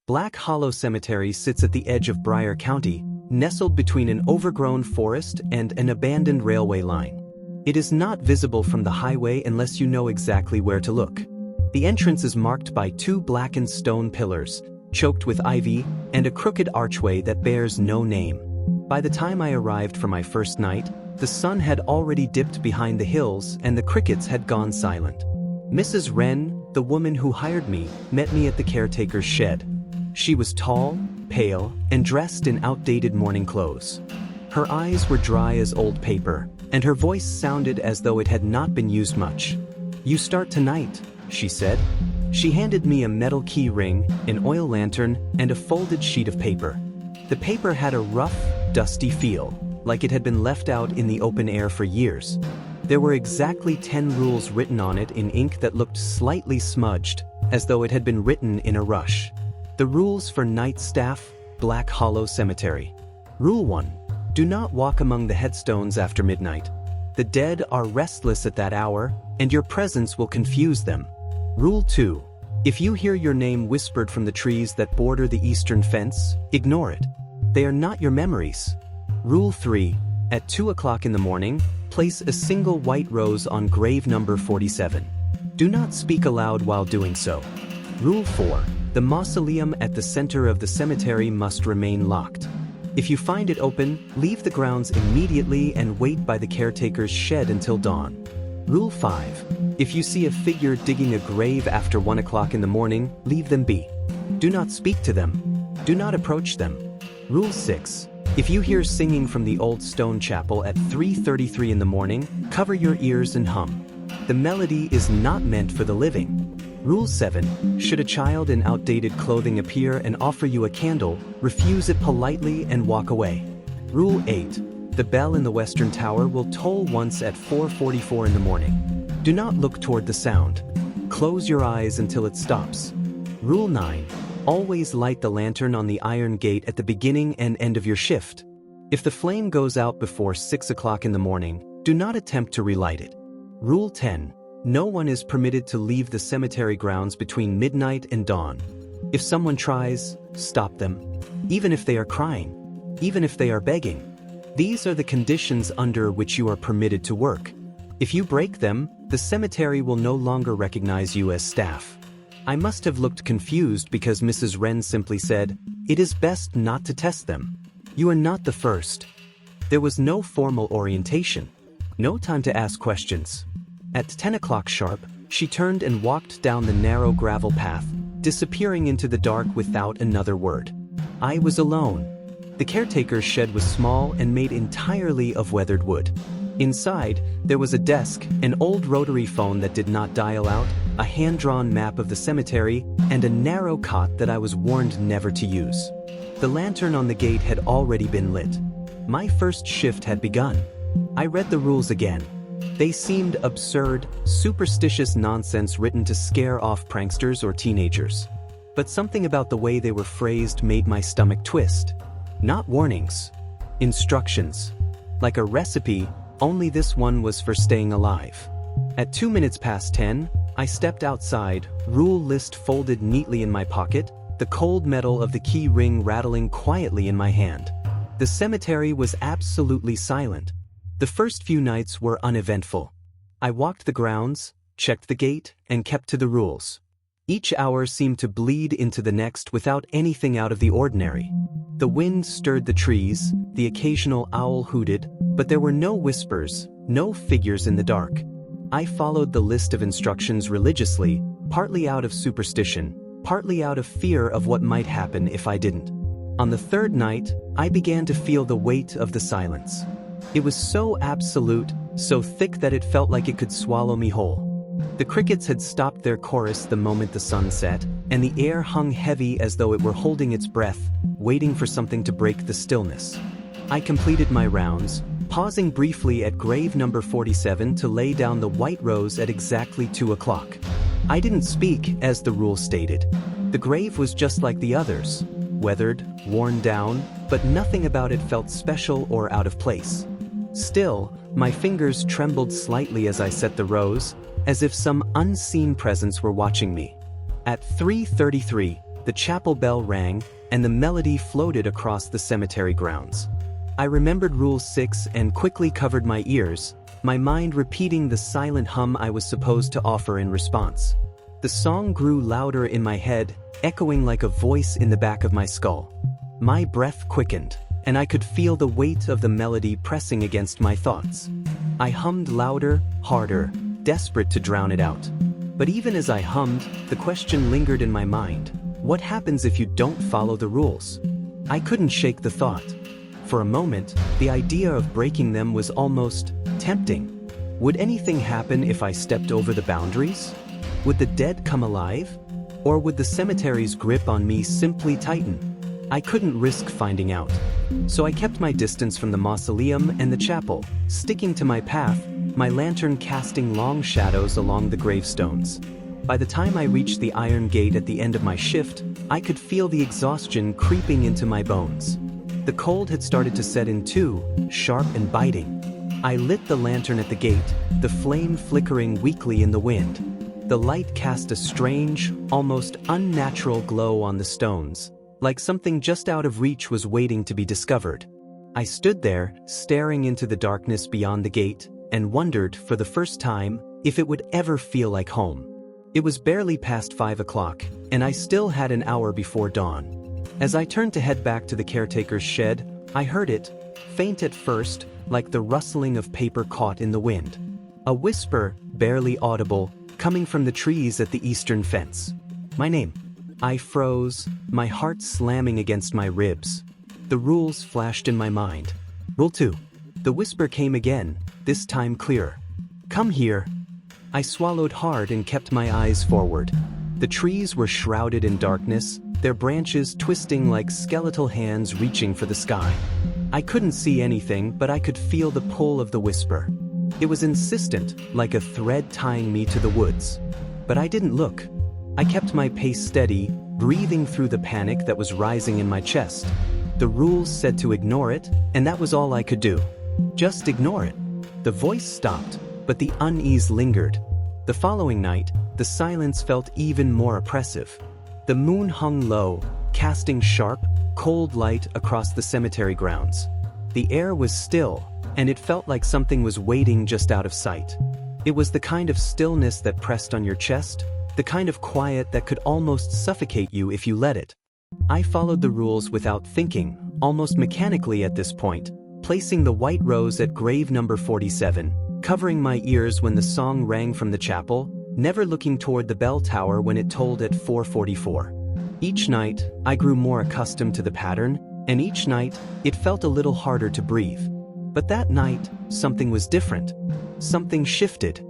Black Hollow Cemetery sits at the edge of Briar County, nestled between an overgrown forest and an abandoned railway line. It is not visible from the highway unless you know exactly where to look. The entrance is marked by two blackened stone pillars, choked with ivy, and a crooked archway that bears no name. By the time I arrived for my first night, the sun had already dipped behind the hills and the crickets had gone silent. Mrs. Wren, the woman who hired me, met me at the caretaker's shed. She was tall, pale, and dressed in outdated morning clothes. Her eyes were dry as old paper, and her voice sounded as though it had not been used much. "You start tonight," she said. She handed me a metal key ring, an oil lantern, and a folded sheet of paper. The paper had a rough, dusty feel, like it had been left out in the open air for years. There were exactly 10 rules written on it in ink that looked slightly smudged, as though it had been written in a rush. The rules for night staff, Black Hollow Cemetery. Rule 1. Do not walk among the headstones after midnight. The dead are restless at that hour, and your presence will confuse them. Rule 2. If you hear your name whispered from the trees that border the eastern fence, ignore it. They are not your memories. Rule 3. At 2 o'clock in the morning, place a single white rose on grave number 47. Do not speak aloud while doing so. Rule 4. The mausoleum at the center of the cemetery must remain locked. If you find it open, leave the grounds immediately and wait by the caretaker's shed until dawn. Rule 5. If you see a figure digging a grave after 1 o'clock in the morning, leave them be. Do not speak to them. Do not approach them. Rule 6. If you hear singing from the old stone chapel at 3:33 in the morning, cover your ears and hum. The melody is not meant for the living. Rule 7. Should a child in outdated clothing appear and offer you a candle, refuse it politely and walk away. Rule 8. The bell in the western tower will toll once at 4:44 in the morning. Do not look toward the sound. Close your eyes until it stops. Rule 9. Always light the lantern on the iron gate at the beginning and end of your shift. If the flame goes out before 6 o'clock in the morning, do not attempt to relight it. Rule 10. No one is permitted to leave the cemetery grounds between midnight and dawn. If someone tries, stop them. Even if they are crying. Even if they are begging. These are the conditions under which you are permitted to work. If you break them, the cemetery will no longer recognize you as staff. I must have looked confused because Mrs. Wren simply said, "It is best not to test them. You are not the first." There was no formal orientation. No time to ask questions. At 10 o'clock sharp, she turned and walked down the narrow gravel path, disappearing into the dark without another word. I was alone. The caretaker's shed was small and made entirely of weathered wood. Inside, there was a desk, an old rotary phone that did not dial out, a hand-drawn map of the cemetery, and a narrow cot that I was warned never to use. The lantern on the gate had already been lit. My first shift had begun. I read the rules again. They seemed absurd, superstitious nonsense written to scare off pranksters or teenagers. But something about the way they were phrased made my stomach twist. Not warnings. Instructions. Like a recipe, only this one was for staying alive. At 2 minutes past 10, I stepped outside, rule list folded neatly in my pocket, the cold metal of the key ring rattling quietly in my hand. The cemetery was absolutely silent. The first few nights were uneventful. I walked the grounds, checked the gate, and kept to the rules. Each hour seemed to bleed into the next without anything out of the ordinary. The wind stirred the trees, the occasional owl hooted, but there were no whispers, no figures in the dark. I followed the list of instructions religiously, partly out of superstition, partly out of fear of what might happen if I didn't. On the third night, I began to feel the weight of the silence. It was so absolute, so thick that it felt like it could swallow me whole. The crickets had stopped their chorus the moment the sun set, and the air hung heavy as though it were holding its breath, waiting for something to break the stillness. I completed my rounds, pausing briefly at grave number 47 to lay down the white rose at exactly 2 o'clock. I didn't speak, as the rule stated. The grave was just like the others, weathered, worn down, but nothing about it felt special or out of place. Still, my fingers trembled slightly as I set the rose, as if some unseen presence were watching me. At 3:33, the chapel bell rang, and the melody floated across the cemetery grounds. I remembered Rule 6 and quickly covered my ears, my mind repeating the silent hum I was supposed to offer in response. The song grew louder in my head, echoing like a voice in the back of my skull. My breath quickened, and I could feel the weight of the melody pressing against my thoughts. I hummed louder, harder, desperate to drown it out. But even as I hummed, the question lingered in my mind: what happens if you don't follow the rules? I couldn't shake the thought. For a moment, the idea of breaking them was almost tempting. Would anything happen if I stepped over the boundaries? Would the dead come alive? Or would the cemetery's grip on me simply tighten? I couldn't risk finding out. So I kept my distance from the mausoleum and the chapel, sticking to my path, my lantern casting long shadows along the gravestones. By the time I reached the iron gate at the end of my shift, I could feel the exhaustion creeping into my bones. The cold had started to set in too, sharp and biting. I lit the lantern at the gate, the flame flickering weakly in the wind. The light cast a strange, almost unnatural glow on the stones, like something just out of reach was waiting to be discovered. I stood there, staring into the darkness beyond the gate, and wondered, for the first time, if it would ever feel like home. It was barely past 5 o'clock, and I still had an hour before dawn. As I turned to head back to the caretaker's shed, I heard it, faint at first, like the rustling of paper caught in the wind. A whisper, barely audible, coming from the trees at the eastern fence. My name. I froze, my heart slamming against my ribs. The rules flashed in my mind. Rule 2. The whisper came again, this time clearer. Come here. I swallowed hard and kept my eyes forward. The trees were shrouded in darkness, their branches twisting like skeletal hands reaching for the sky. I couldn't see anything, but I could feel the pull of the whisper. It was insistent, like a thread tying me to the woods. But I didn't look. I kept my pace steady, breathing through the panic that was rising in my chest. The rules said to ignore it, and that was all I could do. Just ignore it. The voice stopped, but the unease lingered. The following night, the silence felt even more oppressive. The moon hung low, casting sharp, cold light across the cemetery grounds. The air was still, and it felt like something was waiting just out of sight. It was the kind of stillness that pressed on your chest, the kind of quiet that could almost suffocate you if you let it. I followed the rules without thinking, almost mechanically at this point, placing the white rose at grave number 47, covering my ears when the song rang from the chapel, never looking toward the bell tower when it tolled at 4:44. Each night, I grew more accustomed to the pattern, and each night, it felt a little harder to breathe. But that night, something was different. Something shifted.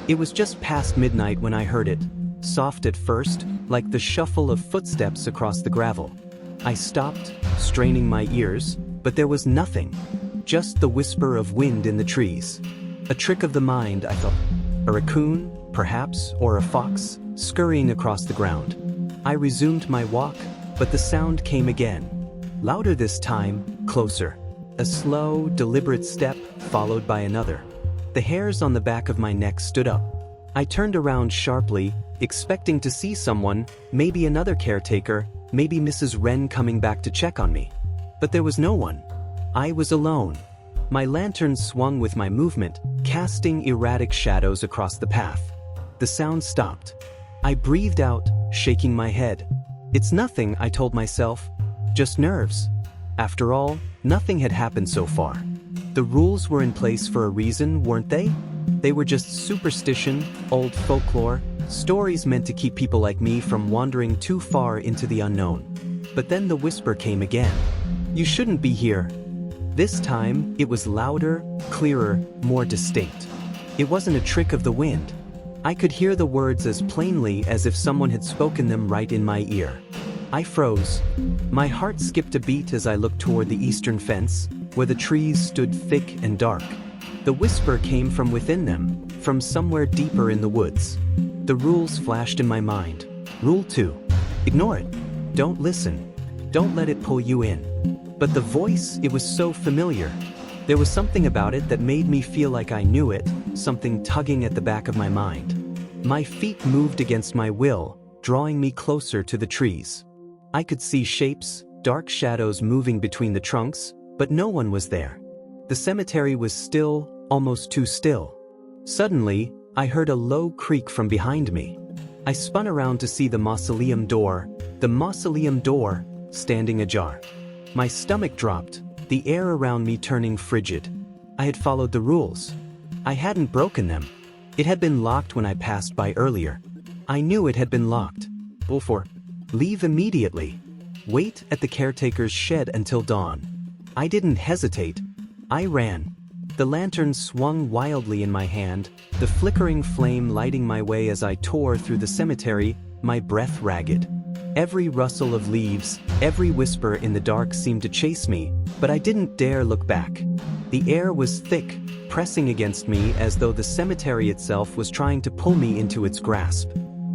It was just past midnight when I heard it, soft at first, like the shuffle of footsteps across the gravel. I stopped, straining my ears, but there was nothing. Just the whisper of wind in the trees. A trick of the mind, I thought. A raccoon, perhaps, or a fox, scurrying across the ground. I resumed my walk, but the sound came again. Louder this time, closer. A slow, deliberate step, followed by another. The hairs on the back of my neck stood up. I turned around sharply, expecting to see someone, maybe another caretaker, maybe Mrs. Wren coming back to check on me. But there was no one. I was alone. My lantern swung with my movement, casting erratic shadows across the path. The sound stopped. I breathed out, shaking my head. It's nothing, I told myself. Just nerves. After all, nothing had happened so far. The rules were in place for a reason, weren't they? They were just superstition, old folklore, stories meant to keep people like me from wandering too far into the unknown. But then the whisper came again. You shouldn't be here. This time, it was louder, clearer, more distinct. It wasn't a trick of the wind. I could hear the words as plainly as if someone had spoken them right in my ear. I froze. My heart skipped a beat as I looked toward the eastern fence, where the trees stood thick and dark. The whisper came from within them, from somewhere deeper in the woods. The rules flashed in my mind. Rule 2. Ignore it. Don't listen. Don't let it pull you in. But the voice, it was so familiar. There was something about it that made me feel like I knew it, something tugging at the back of my mind. My feet moved against my will, drawing me closer to the trees. I could see shapes, dark shadows moving between the trunks, but no one was there. The cemetery was still, almost too still. Suddenly, I heard a low creak from behind me. I spun around to see the mausoleum door, standing ajar. My stomach dropped, the air around me turning frigid. I had followed the rules. I hadn't broken them. It had been locked when I passed by earlier. I knew it had been locked. Leave immediately. Wait at the caretaker's shed until dawn. I didn't hesitate. I ran. The lantern swung wildly in my hand, the flickering flame lighting my way as I tore through the cemetery, my breath ragged. Every rustle of leaves, every whisper in the dark seemed to chase me, but I didn't dare look back. The air was thick, pressing against me as though the cemetery itself was trying to pull me into its grasp.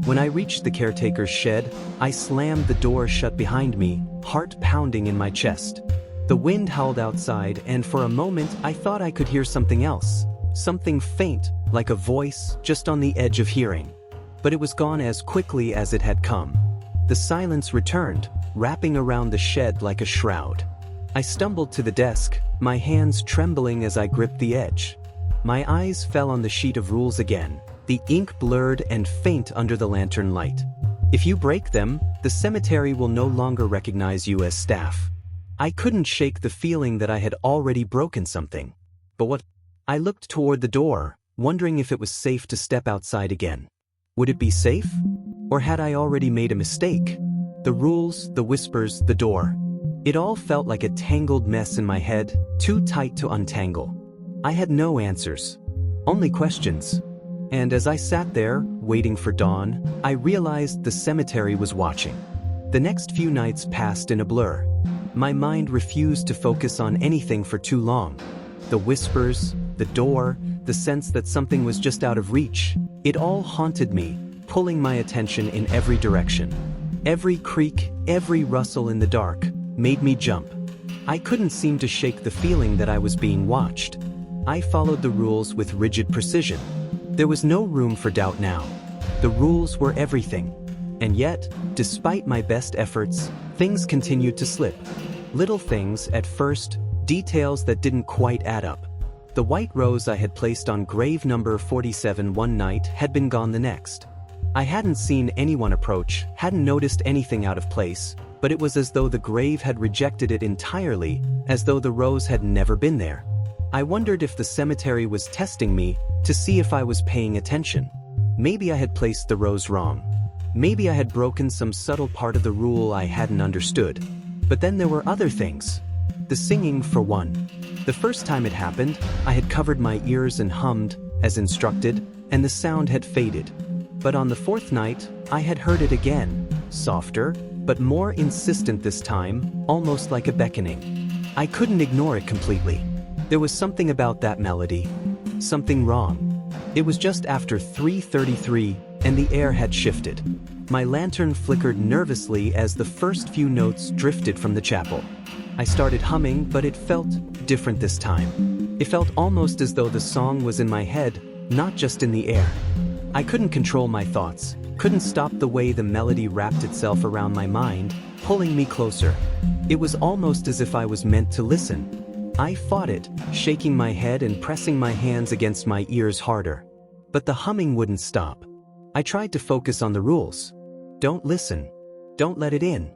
When I reached the caretaker's shed, I slammed the door shut behind me, heart pounding in my chest. The wind howled outside, and for a moment I thought I could hear something else. Something faint, like a voice, just on the edge of hearing. But it was gone as quickly as it had come. The silence returned, wrapping around the shed like a shroud. I stumbled to the desk, my hands trembling as I gripped the edge. My eyes fell on the sheet of rules again, the ink blurred and faint under the lantern light. If you break them, the cemetery will no longer recognize you as staff. I couldn't shake the feeling that I had already broken something. But what? I looked toward the door, wondering if it was safe to step outside again. Would it be safe? Or had I already made a mistake? The rules, the whispers, the door. It all felt like a tangled mess in my head, too tight to untangle. I had no answers. Only questions. And as I sat there, waiting for dawn, I realized the cemetery was watching. The next few nights passed in a blur. My mind refused to focus on anything for too long. The whispers, the door, the sense that something was just out of reach, it all haunted me, pulling my attention in every direction. Every creak, every rustle in the dark, made me jump. I couldn't seem to shake the feeling that I was being watched. I followed the rules with rigid precision. There was no room for doubt now. The rules were everything. And yet, despite my best efforts, things continued to slip. Little things at first, details that didn't quite add up. The white rose I had placed on grave number 47 one night had been gone the next. I hadn't seen anyone approach, hadn't noticed anything out of place, but it was as though the grave had rejected it entirely, as though the rose had never been there. I wondered if the cemetery was testing me to see if I was paying attention. Maybe I had placed the rose wrong. Maybe I had broken some subtle part of the rule I hadn't understood. But then there were other things. The singing, for one. The first time it happened, I had covered my ears and hummed, as instructed, and the sound had faded. But on the fourth night, I had heard it again, softer, but more insistent this time, almost like a beckoning. I couldn't ignore it completely. There was something about that melody. Something wrong. It was just after 3:33, and the air had shifted. My lantern flickered nervously as the first few notes drifted from the chapel. I started humming, but it felt different this time. It felt almost as though the song was in my head, not just in the air. I couldn't control my thoughts, couldn't stop the way the melody wrapped itself around my mind, pulling me closer. It was almost as if I was meant to listen. I fought it, shaking my head and pressing my hands against my ears harder. But the humming wouldn't stop. I tried to focus on the rules. Don't listen. Don't let it in.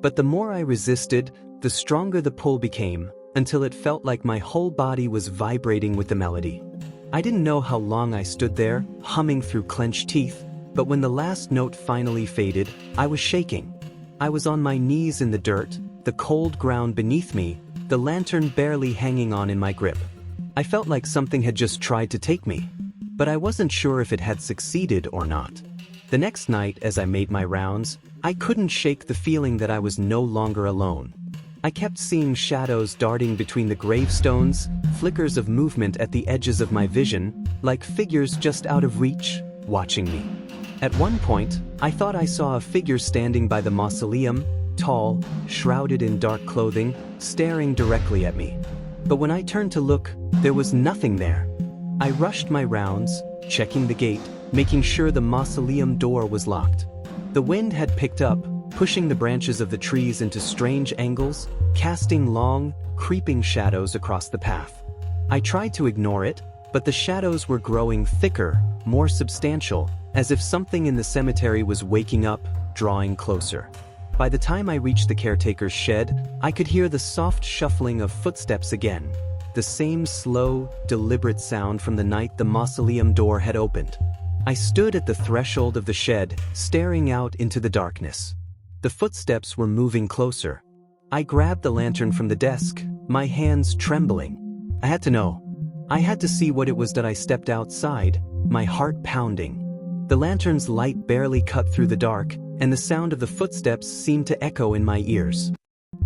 But the more I resisted, the stronger the pull became, until it felt like my whole body was vibrating with the melody. I didn't know how long I stood there, humming through clenched teeth, but when the last note finally faded, I was shaking. I was on my knees in the dirt, the cold ground beneath me, the lantern barely hanging on in my grip. I felt like something had just tried to take me, but I wasn't sure if it had succeeded or not. The next night, as I made my rounds, I couldn't shake the feeling that I was no longer alone. I kept seeing shadows darting between the gravestones, flickers of movement at the edges of my vision, like figures just out of reach, watching me. At one point, I thought I saw a figure standing by the mausoleum, tall, shrouded in dark clothing, staring directly at me. But when I turned to look, there was nothing there. I rushed my rounds, checking the gate, making sure the mausoleum door was locked. The wind had picked up, pushing the branches of the trees into strange angles, casting long, creeping shadows across the path. I tried to ignore it, but the shadows were growing thicker, more substantial, as if something in the cemetery was waking up, drawing closer. By the time I reached the caretaker's shed, I could hear the soft shuffling of footsteps again, the same slow, deliberate sound from the night the mausoleum door had opened. I stood at the threshold of the shed, staring out into the darkness. The footsteps were moving closer. I grabbed the lantern from the desk, my hands trembling. I had to know. I had to see what it was that I stepped outside, my heart pounding. The lantern's light barely cut through the dark, and the sound of the footsteps seemed to echo in my ears.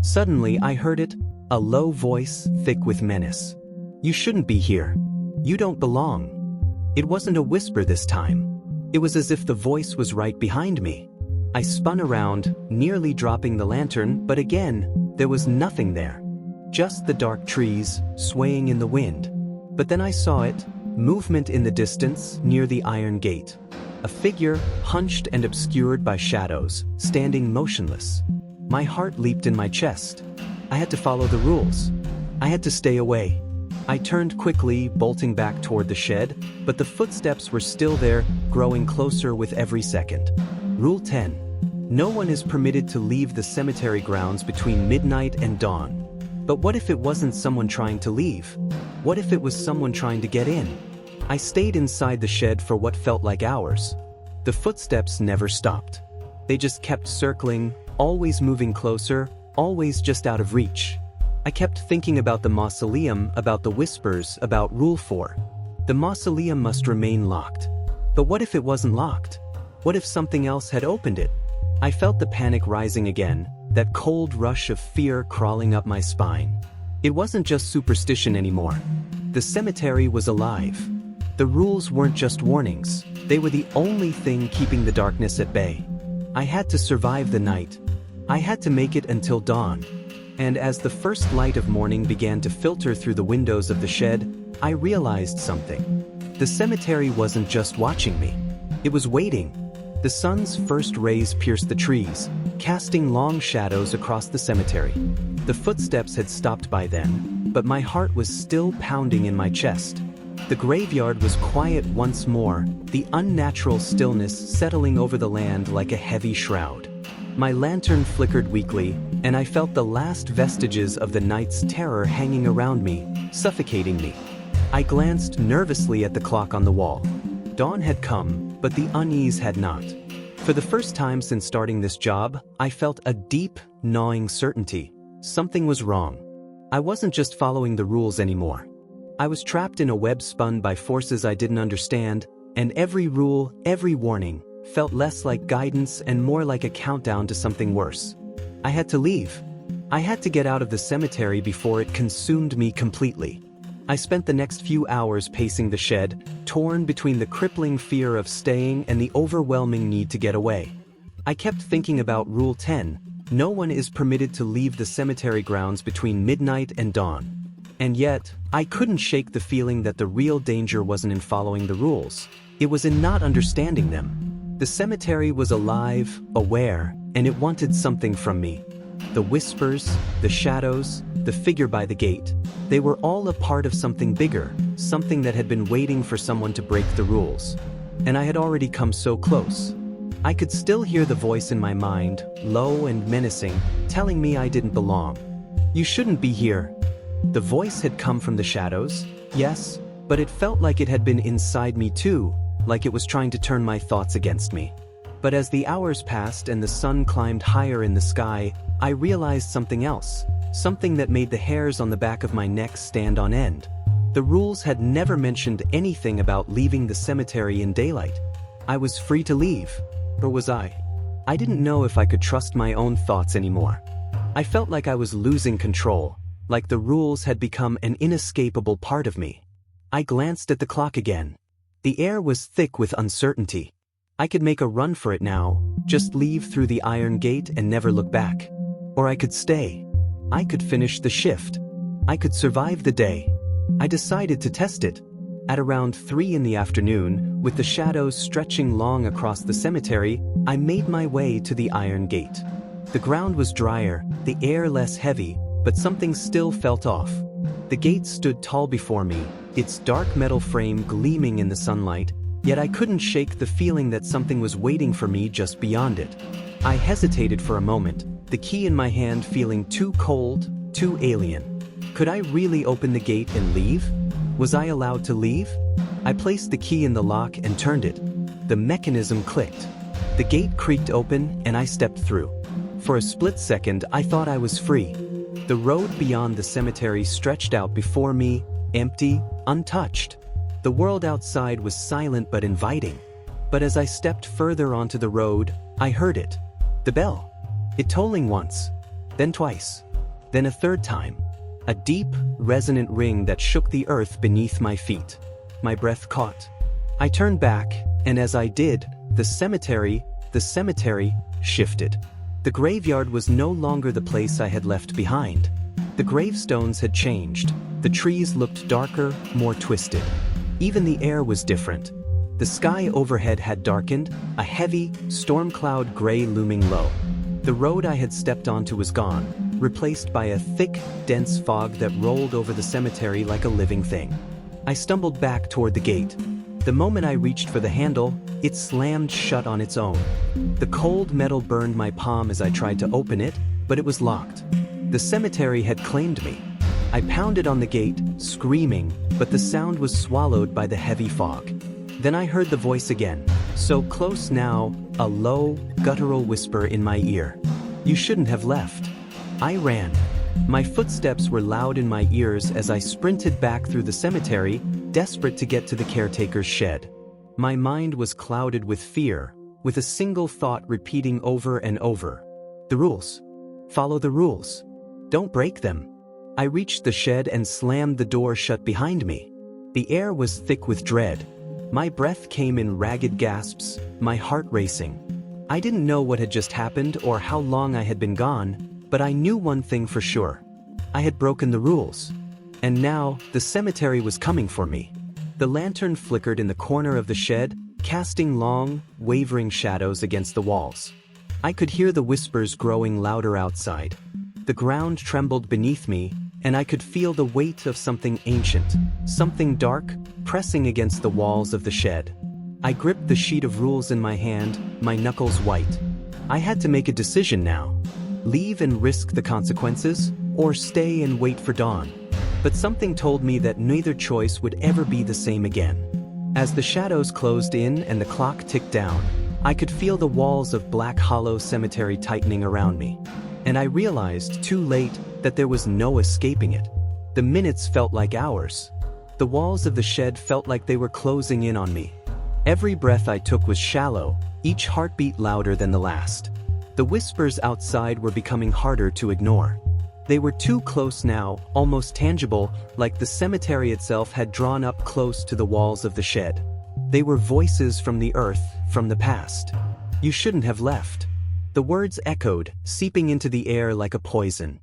Suddenly I heard it, a low voice, thick with menace. "You shouldn't be here. You don't belong." It wasn't a whisper this time. It was as if the voice was right behind me. I spun around, nearly dropping the lantern, but again, there was nothing there. Just the dark trees, swaying in the wind. But then I saw it, movement in the distance, near the iron gate. A figure, hunched and obscured by shadows, standing motionless. My heart leaped in my chest. I had to follow the rules. I had to stay away. I turned quickly, bolting back toward the shed, but the footsteps were still there, growing closer with every second. Rule 10. No one is permitted to leave the cemetery grounds between midnight and dawn. But what if it wasn't someone trying to leave? What if it was someone trying to get in? I stayed inside the shed for what felt like hours. The footsteps never stopped. They just kept circling, always moving closer, always just out of reach. I kept thinking about the mausoleum, about the whispers, about Rule 4. The mausoleum must remain locked. But what if it wasn't locked? What if something else had opened it? I felt the panic rising again, that cold rush of fear crawling up my spine. It wasn't just superstition anymore. The cemetery was alive. The rules weren't just warnings, they were the only thing keeping the darkness at bay. I had to survive the night. I had to make it until dawn. And as the first light of morning began to filter through the windows of the shed, I realized something. The cemetery wasn't just watching me. It was waiting. The sun's first rays pierced the trees, casting long shadows across the cemetery. The footsteps had stopped by then, but my heart was still pounding in my chest. The graveyard was quiet once more, the unnatural stillness settling over the land like a heavy shroud. My lantern flickered weakly, and I felt the last vestiges of the night's terror hanging around me, suffocating me. I glanced nervously at the clock on the wall. Dawn had come, but the unease had not. For the first time since starting this job, I felt a deep, gnawing certainty. Something was wrong. I wasn't just following the rules anymore. I was trapped in a web spun by forces I didn't understand, and every rule, every warning, felt less like guidance and more like a countdown to something worse. I had to leave. I had to get out of the cemetery before it consumed me completely. I spent the next few hours pacing the shed, torn between the crippling fear of staying and the overwhelming need to get away. I kept thinking about Rule 10, no one is permitted to leave the cemetery grounds between midnight and dawn. And yet, I couldn't shake the feeling that the real danger wasn't in following the rules. It was in not understanding them. The cemetery was alive, aware, and it wanted something from me. The whispers, the shadows, the figure by the gate, they were all a part of something bigger, something that had been waiting for someone to break the rules. And I had already come so close. I could still hear the voice in my mind, low and menacing, telling me I didn't belong. "You shouldn't be here." The voice had come from the shadows, yes, but it felt like it had been inside me too, like it was trying to turn my thoughts against me. But as the hours passed and the sun climbed higher in the sky, I realized something else, something that made the hairs on the back of my neck stand on end. The rules had never mentioned anything about leaving the cemetery in daylight. I was free to leave, or was I? I didn't know if I could trust my own thoughts anymore. I felt like I was losing control, like the rules had become an inescapable part of me. I glanced at the clock again. The air was thick with uncertainty. I could make a run for it now, just leave through the iron gate and never look back. Or I could stay. I could finish the shift. I could survive the day. I decided to test it. At around 3 in the afternoon, with the shadows stretching long across the cemetery, I made my way to the iron gate. The ground was drier, the air less heavy, but something still felt off. The gate stood tall before me, its dark metal frame gleaming in the sunlight, yet I couldn't shake the feeling that something was waiting for me just beyond it. I hesitated for a moment, the key in my hand feeling too cold, too alien. Could I really open the gate and leave? Was I allowed to leave? I placed the key in the lock and turned it. The mechanism clicked. The gate creaked open and I stepped through. For a split second, I thought I was free. The road beyond the cemetery stretched out before me, empty, untouched. The world outside was silent but inviting. But as I stepped further onto the road, I heard it. The bell. It tolling once, then twice, then a third time. A deep, resonant ring that shook the earth beneath my feet. My breath caught. I turned back, and as I did, the cemetery shifted. The graveyard was no longer the place I had left behind. The gravestones had changed. The trees looked darker, more twisted. Even the air was different. The sky overhead had darkened, a heavy, storm cloud gray looming low. The road I had stepped onto was gone, replaced by a thick, dense fog that rolled over the cemetery like a living thing. I stumbled back toward the gate. The moment I reached for the handle, it slammed shut on its own. The cold metal burned my palm as I tried to open it, but it was locked. The cemetery had claimed me. I pounded on the gate, screaming, but the sound was swallowed by the heavy fog. Then I heard the voice again, so close now, a low, guttural whisper in my ear. You shouldn't have left. I ran. My footsteps were loud in my ears as I sprinted back through the cemetery, desperate to get to the caretaker's shed. My mind was clouded with fear, with a single thought repeating over and over. The rules. Follow the rules. Don't break them. I reached the shed and slammed the door shut behind me. The air was thick with dread. My breath came in ragged gasps, my heart racing. I didn't know what had just happened or how long I had been gone, but I knew one thing for sure. I had broken the rules. And now, the cemetery was coming for me. The lantern flickered in the corner of the shed, casting long, wavering shadows against the walls. I could hear the whispers growing louder outside. The ground trembled beneath me, and I could feel the weight of something ancient, something dark, pressing against the walls of the shed. I gripped the sheet of rules in my hand, my knuckles white. I had to make a decision now. Leave and risk the consequences, or stay and wait for dawn. But something told me that neither choice would ever be the same again. As the shadows closed in and the clock ticked down, I could feel the walls of Black Hollow Cemetery tightening around me. And I realized, too late, that there was no escaping it. The minutes felt like hours. The walls of the shed felt like they were closing in on me. Every breath I took was shallow, each heartbeat louder than the last. The whispers outside were becoming harder to ignore. They were too close now, almost tangible, like the cemetery itself had drawn up close to the walls of the shed. They were voices from the earth, from the past. You shouldn't have left. The words echoed, seeping into the air like a poison.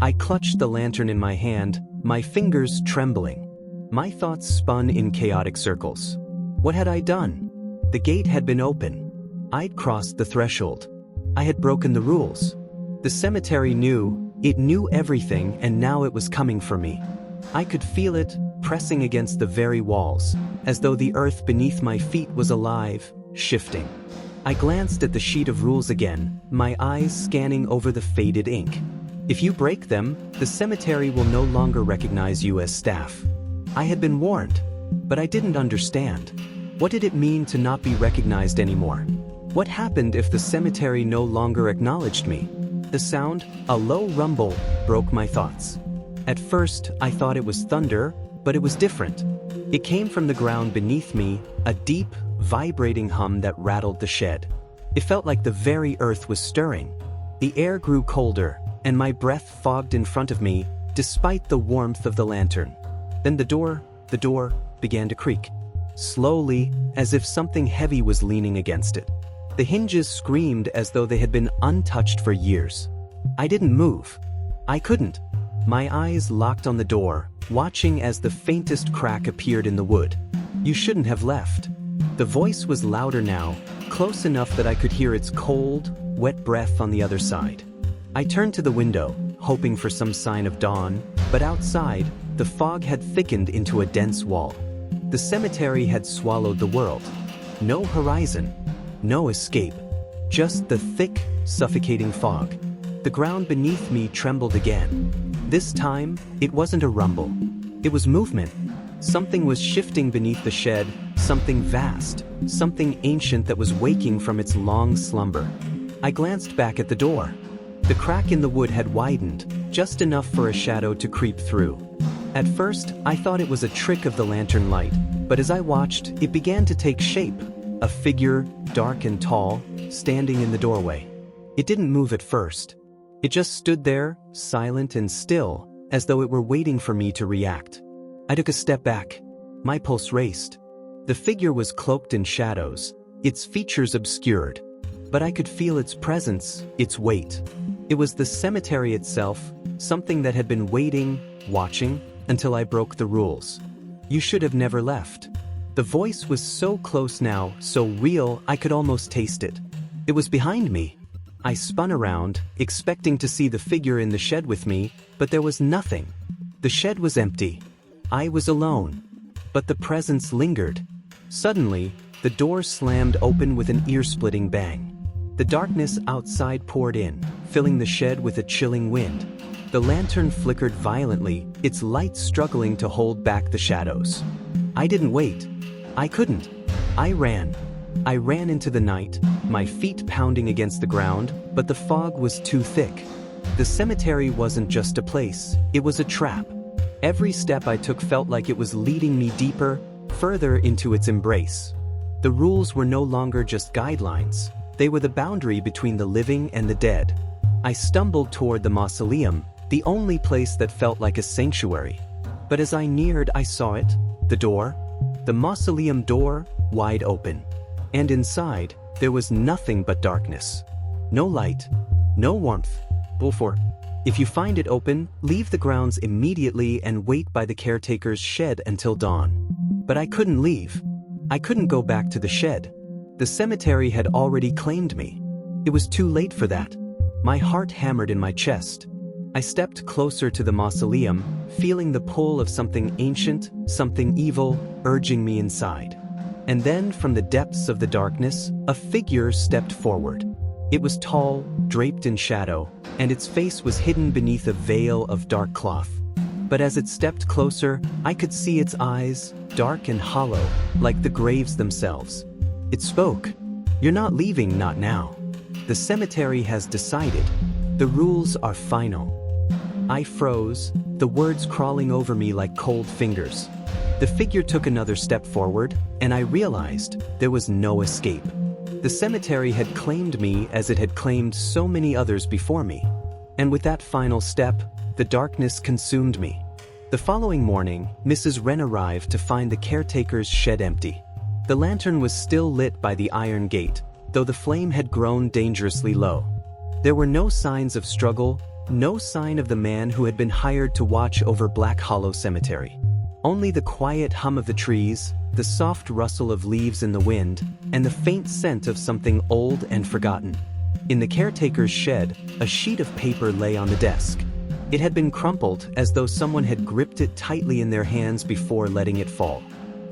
I clutched the lantern in my hand, my fingers trembling. My thoughts spun in chaotic circles. What had I done? The gate had been open. I'd crossed the threshold. I had broken the rules. The cemetery knew, it knew everything, and now it was coming for me. I could feel it, pressing against the very walls, as though the earth beneath my feet was alive, shifting. I glanced at the sheet of rules again, my eyes scanning over the faded ink. If you break them, the cemetery will no longer recognize you as staff. I had been warned, but I didn't understand. What did it mean to not be recognized anymore? What happened if the cemetery no longer acknowledged me? The sound, a low rumble, broke my thoughts. At first, I thought it was thunder, but it was different. It came from the ground beneath me, a deep, vibrating hum that rattled the shed. It felt like the very earth was stirring. The air grew colder, and my breath fogged in front of me, despite the warmth of the lantern. Then the door began to creak. Slowly, as if something heavy was leaning against it. The hinges screamed as though they had been untouched for years. I didn't move. I couldn't. My eyes locked on the door, watching as the faintest crack appeared in the wood. You shouldn't have left. The voice was louder now, close enough that I could hear its cold, wet breath on the other side. I turned to the window, hoping for some sign of dawn, but outside, the fog had thickened into a dense wall. The cemetery had swallowed the world. No horizon, no escape, just the thick, suffocating fog. The ground beneath me trembled again. This time, it wasn't a rumble. It was movement. Something was shifting beneath the shed, something vast, something ancient that was waking from its long slumber. I glanced back at the door. The crack in the wood had widened, just enough for a shadow to creep through. At first, I thought it was a trick of the lantern light, but as I watched, it began to take shape. A figure, dark and tall, standing in the doorway. It didn't move at first. It just stood there, silent and still, as though it were waiting for me to react. I took a step back. My pulse raced. The figure was cloaked in shadows, its features obscured, but I could feel its presence, its weight. It was the cemetery itself, something that had been waiting, watching, until I broke the rules. You should have never left. The voice was so close now, so real, I could almost taste it. It was behind me. I spun around, expecting to see the figure in the shed with me, but there was nothing. The shed was empty. I was alone. But the presence lingered. Suddenly, the door slammed open with an ear-splitting bang. The darkness outside poured in, filling the shed with a chilling wind. The lantern flickered violently, its light struggling to hold back the shadows. I didn't wait. I couldn't. I ran. I ran into the night, my feet pounding against the ground, but the fog was too thick. The cemetery wasn't just a place, it was a trap. Every step I took felt like it was leading me deeper, further into its embrace. The rules were no longer just guidelines, they were the boundary between the living and the dead. I stumbled toward the mausoleum, the only place that felt like a sanctuary. But as I neared, I saw it, the door. The mausoleum door, wide open. And inside, there was nothing but darkness. No light, no warmth. Bullfor. If you find it open, leave the grounds immediately and wait by the caretaker's shed until dawn. But I couldn't leave. I couldn't go back to the shed. The cemetery had already claimed me. It was too late for that. My heart hammered in my chest. I stepped closer to the mausoleum, feeling the pull of something ancient, something evil, urging me inside. And then, from the depths of the darkness, a figure stepped forward. It was tall, draped in shadow, and its face was hidden beneath a veil of dark cloth. But as it stepped closer, I could see its eyes, dark and hollow, like the graves themselves. It spoke. "You're not leaving, not now. The cemetery has decided. The rules are final." I froze, the words crawling over me like cold fingers. The figure took another step forward, and I realized there was no escape. The cemetery had claimed me as it had claimed so many others before me. And with that final step, the darkness consumed me. The following morning, Mrs. Wren arrived to find the caretaker's shed empty. The lantern was still lit by the iron gate, though the flame had grown dangerously low. There were no signs of struggle, no sign of the man who had been hired to watch over Black Hollow Cemetery. Only the quiet hum of the trees, the soft rustle of leaves in the wind, and the faint scent of something old and forgotten. In the caretaker's shed, a sheet of paper lay on the desk. It had been crumpled as though someone had gripped it tightly in their hands before letting it fall.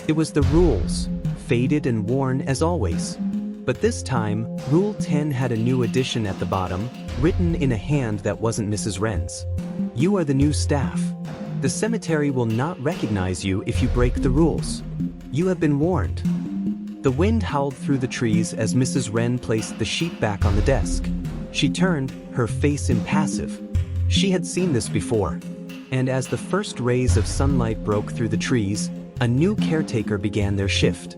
It was the rules, faded and worn as always. But this time, Rule 10 had a new addition at the bottom, written in a hand that wasn't Mrs. Wren's. "You are the new staff. The cemetery will not recognize you if you break the rules. You have been warned." The wind howled through the trees as Mrs. Wren placed the sheet back on the desk. She turned, her face impassive. She had seen this before. And as the first rays of sunlight broke through the trees, a new caretaker began their shift.